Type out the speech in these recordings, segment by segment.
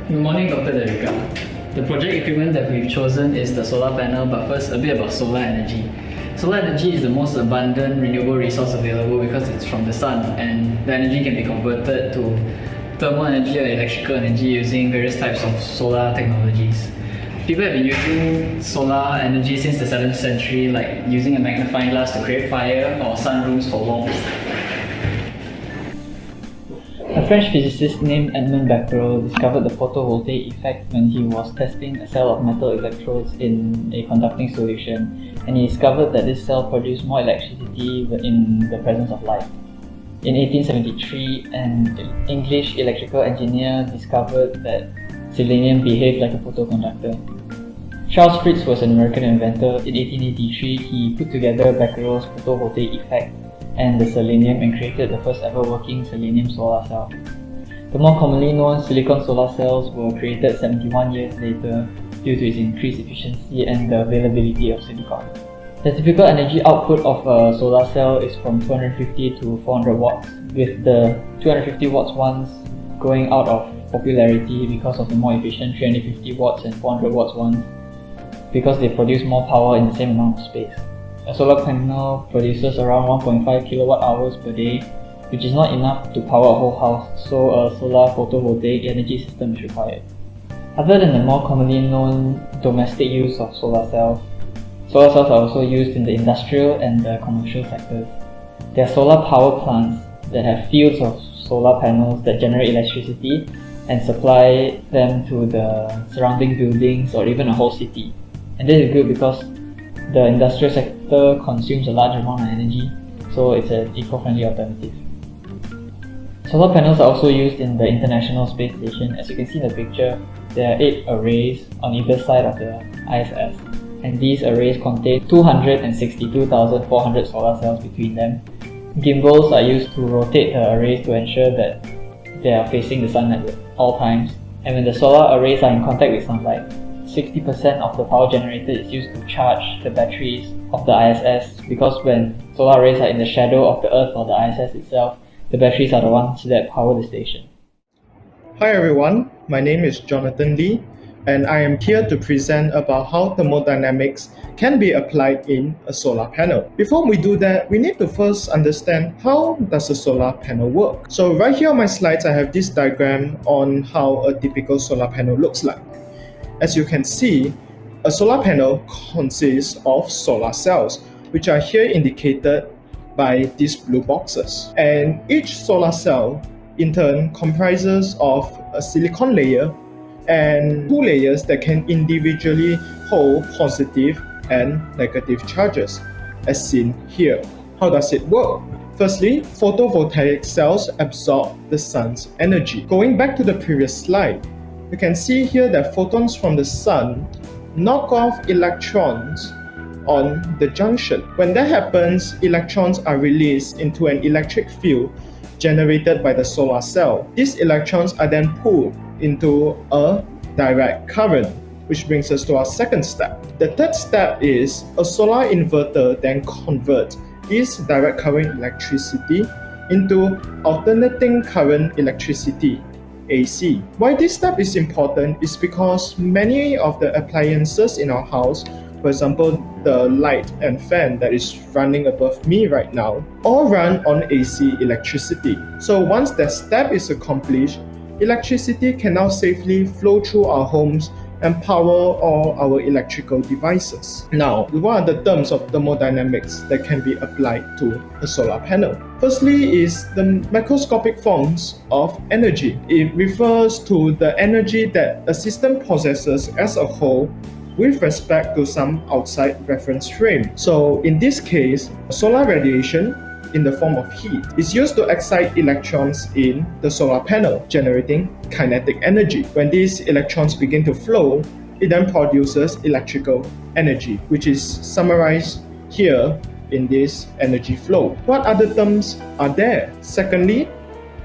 Good morning, Dr. Derika. The project equipment that we've chosen is the solar panel, but first a bit about solar energy. Solar energy is the most abundant renewable resource available because it's from the sun, and the energy can be converted to thermal energy or electrical energy using various types of solar technologies. People have been using solar energy since the 7th century, like using a magnifying glass to create fire or sunrooms for warmth. A French physicist named Edmond Becquerel discovered the photovoltaic effect when he was testing a cell of metal electrodes in a conducting solution, and he discovered that this cell produced more electricity in the presence of light. In 1873, an English electrical engineer discovered that selenium behaved like a photoconductor. Charles Fritz was an American inventor. In 1883, he put together Becquerel's photovoltaic effect and the selenium and created the first ever working selenium solar cell. The more commonly known silicon solar cells were created 71 years later due to its increased efficiency and the availability of silicon. The typical energy output of a solar cell is from 250 to 400 watts, with the 250 watts ones going out of popularity because of the more efficient 350 watts and 400 watts ones because they produce more power in the same amount of space. A solar panel produces around 1.5 kilowatt hours per day, which is not enough to power a whole house, so a solar photovoltaic energy system is required. Other than the more commonly known domestic use of solar cells are also used in the industrial and the commercial sectors. There are solar power plants that have fields of solar panels that generate electricity and supply them to the surrounding buildings or even a whole city. And this is good because the industrial sector consumes a large amount of energy, so it's an eco-friendly alternative. Solar panels are also used in the International Space Station. As you can see in the picture, there are 8 arrays on either side of the ISS, and these arrays contain 262,400 solar cells between them. Gimbals are used to rotate the arrays to ensure that they are facing the sun at all times, and when the solar arrays are in contact with sunlight, 60% of the power generated is used to charge the batteries of the ISS, because when solar arrays are in the shadow of the Earth or the ISS itself, the batteries are the ones that power the station. Hi everyone, my name is Jonathan Lee, and I am here to present about how thermodynamics can be applied in a solar panel. Before we do that, we need to first understand how does a solar panel work. So right here on my slides, I have this diagram on how a typical solar panel looks like. As you can see, a solar panel consists of solar cells, which are here indicated by these blue boxes. And each solar cell, in turn, comprises of a silicon layer and 2 layers that can individually hold positive and negative charges, as seen here. How does it work? Firstly, photovoltaic cells absorb the sun's energy. Going back to the previous slide, you can see here that photons from the sun knock off electrons on the junction. When that happens, electrons are released into an electric field generated by the solar cell. These electrons are then pulled into a direct current, which brings us to our second step. The third step is a solar inverter then converts this direct current electricity into alternating current electricity, AC. Why this step is important is because many of the appliances in our house, for example, the light and fan that is running above me right now, all run on AC electricity. So once that step is accomplished, electricity can now safely flow through our homes and power all our electrical devices. Now, what are the terms of thermodynamics that can be applied to a solar panel? Firstly is the macroscopic forms of energy. It refers to the energy that a system possesses as a whole with respect to some outside reference frame. So in this case, solar radiation in the form of heat is used to excite electrons in the solar panel, generating kinetic energy. When these electrons begin to flow, it then produces electrical energy, which is summarized here in this energy flow. What other terms are there? Secondly,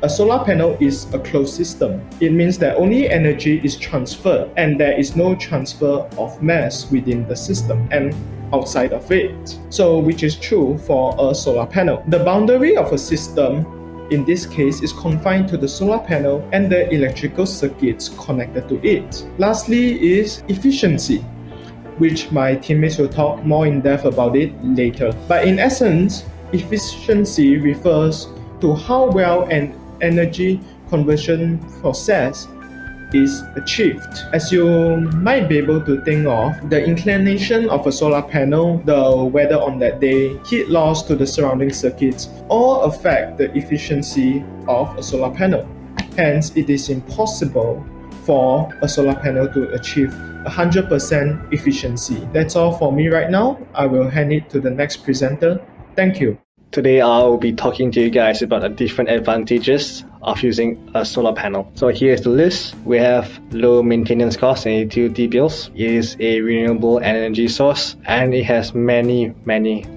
a solar panel is a closed system. It means that only energy is transferred and there is no transfer of mass within the system and outside of it. So which is true for a solar panel. The boundary of a system in this case is confined to the solar panel and the electrical circuits connected to it. Lastly is efficiency, which my teammates will talk more in depth about it later. But in essence, efficiency refers to how well an energy conversion process is achieved. As you might be able to think of, the inclination of a solar panel, the weather on that day, heat loss to the surrounding circuits all affect the efficiency of a solar panel. Hence, it is impossible for a solar panel to achieve 100% efficiency. That's all for me right now. I will hand it to the next presenter. Thank you. Today I'll be talking to you guys about the different advantages of using a solar panel. So here's the list. We have low maintenance costs and utility bills. It is a renewable energy source and it has many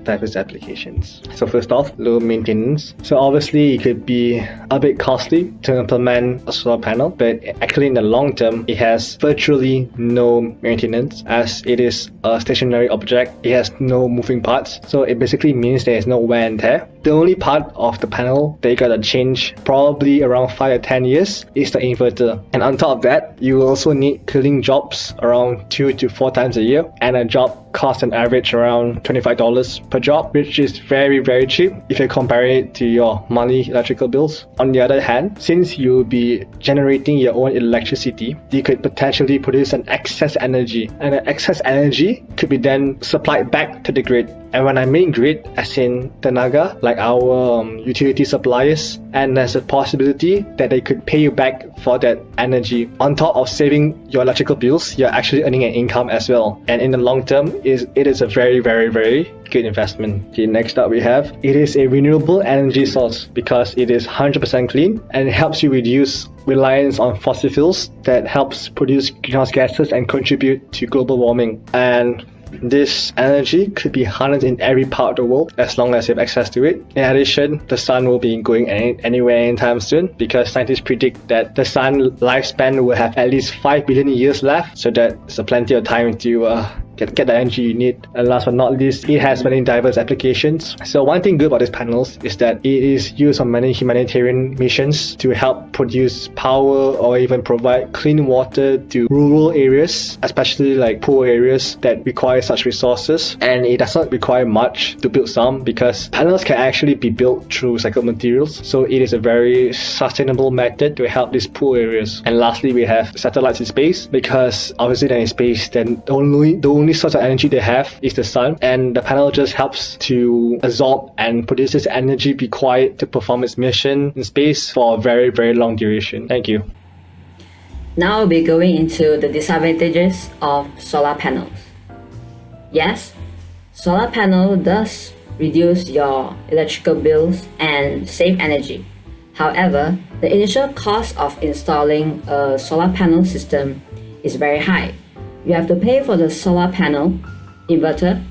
diverse applications. So first off, low maintenance. So obviously it could be a bit costly to implement a solar panel, but actually in the long term it has virtually no maintenance as it is a stationary object. It has no moving parts, so it basically means there is no wear and tear. The only part of the panel that you gotta change probably around 5 or 10 years is the inverter. And on top of that, you will also need cleaning jobs around 2 to 4 times a year, and a job costs an average around $25 per job, which is very cheap if you compare it to your monthly electrical bills. On the other hand, since you'll be generating your own electricity, you could potentially produce an excess energy, and the excess energy could be then supplied back to the grid. And when I mean grid, as in tenaga, like our utility suppliers, and there's a possibility that they could pay you back for that energy. On top of saving your electrical bills, you're actually earning an income as well. And in the long term, it is a very good investment. Okay, next up we have, it is a renewable energy source because it is 100% clean and it helps you reduce reliance on fossil fuels that helps produce greenhouse gases and contribute to global warming. And this energy could be harnessed in every part of the world as long as you have access to it. In addition, the sun will be going anywhere anytime soon because scientists predict that the sun lifespan will have at least 5 billion years left, so that's plenty of time to get the energy you need. And last but not least, it has many diverse applications. So one thing good about these panels is that it is used on many humanitarian missions to help produce power or even provide clean water to rural areas, especially like poor areas that require such resources. And it does not require much to build some because panels can actually be built through recycled materials. So it is a very sustainable method to help these poor areas. And lastly, we have satellites in space because obviously they're in space, then the only source of energy they have is the sun, and the panel just helps to absorb and produces energy required to perform its mission in space for a very long duration. Thank you. Now we'll be going into the disadvantages of solar panels. Yes, solar panel does reduce your electrical bills and save energy. However, the initial cost of installing a solar panel system is very high. You have to pay for the solar panel, inverter,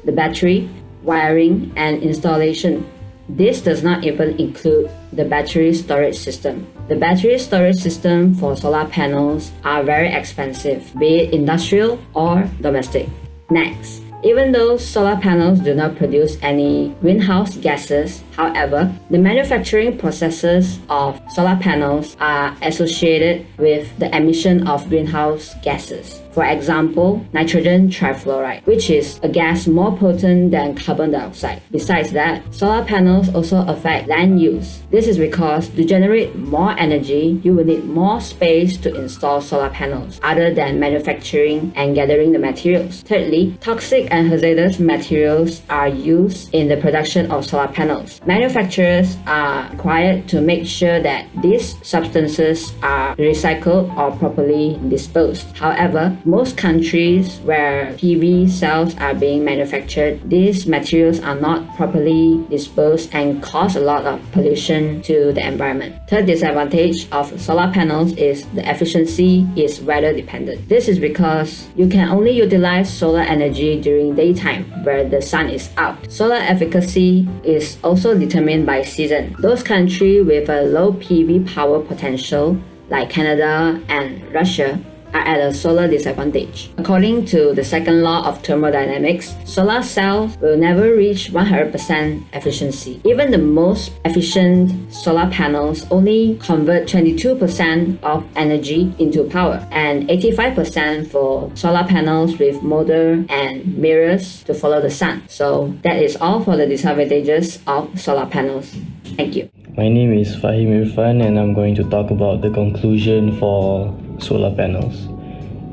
the battery, wiring, and installation. This does not even include the battery storage system. The battery storage system for solar panels are very expensive, be it industrial or domestic. Next, even though solar panels do not produce any greenhouse gases, however, the manufacturing processes of solar panels are associated with the emission of greenhouse gases. For example, nitrogen trifluoride, which is a gas more potent than carbon dioxide. Besides that, solar panels also affect land use. This is because to generate more energy, you will need more space to install solar panels, other than manufacturing and gathering the materials. Thirdly, toxic and hazardous materials are used in the production of solar panels. Manufacturers are required to make sure that these substances are recycled or properly disposed. However, most countries where PV cells are being manufactured, these materials are not properly disposed and cause a lot of pollution to the environment. Third disadvantage of solar panels is the efficiency is weather dependent. This is because you can only utilize solar energy during daytime where the sun is out. Solar efficacy is also determined by season. Those countries with a low PV power potential like Canada and Russia are at a solar disadvantage. According to the second law of thermodynamics, solar cells will never reach 100% efficiency. Even the most efficient solar panels only convert 22% of energy into power and 85% for solar panels with motor and mirrors to follow the sun. So that is all for the disadvantages of solar panels. Thank you. My name is Fahim Irfan and I'm going to talk about the conclusion for solar panels.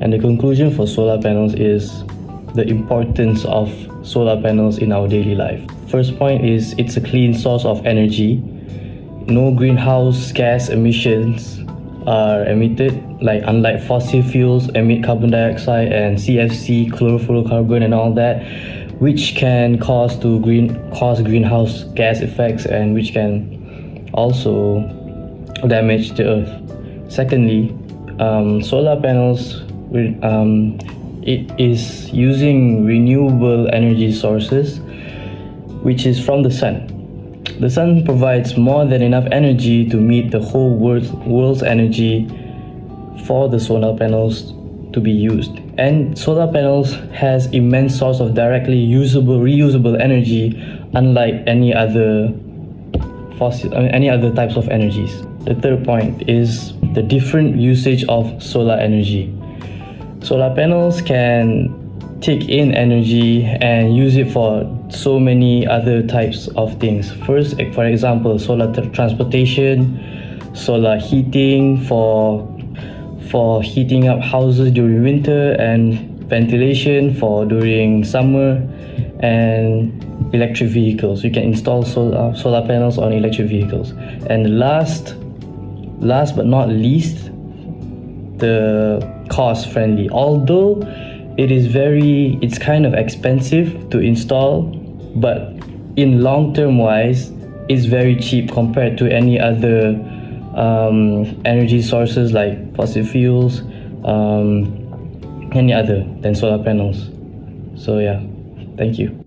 And the conclusion for solar panels is the importance of solar panels in our daily life. First point is it's a clean source of energy. No greenhouse gas emissions are emitted, like unlike fossil fuels emit carbon dioxide and CFC, chlorofluorocarbon and all that, which can cause greenhouse gas effects and which can also damage the earth. Secondly, solar panels, it is using renewable energy sources, which is from the sun. The sun provides more than enough energy to meet the whole world's energy for the solar panels to be used. And solar panels has immense source of directly reusable energy, unlike any other types of energies. The third point is the different usage of solar energy. Solar panels can take in energy and use it for so many other types of things. First, for example, solar transportation, solar heating for heating up houses during winter, and ventilation for during summer, and electric vehicles. You can install solar panels on electric vehicles. And last but not least, the cost friendly. Although it's kind of expensive to install, but in long term wise, it's very cheap compared to any other energy sources like fossil fuels, any other than solar panels. So yeah, thank you.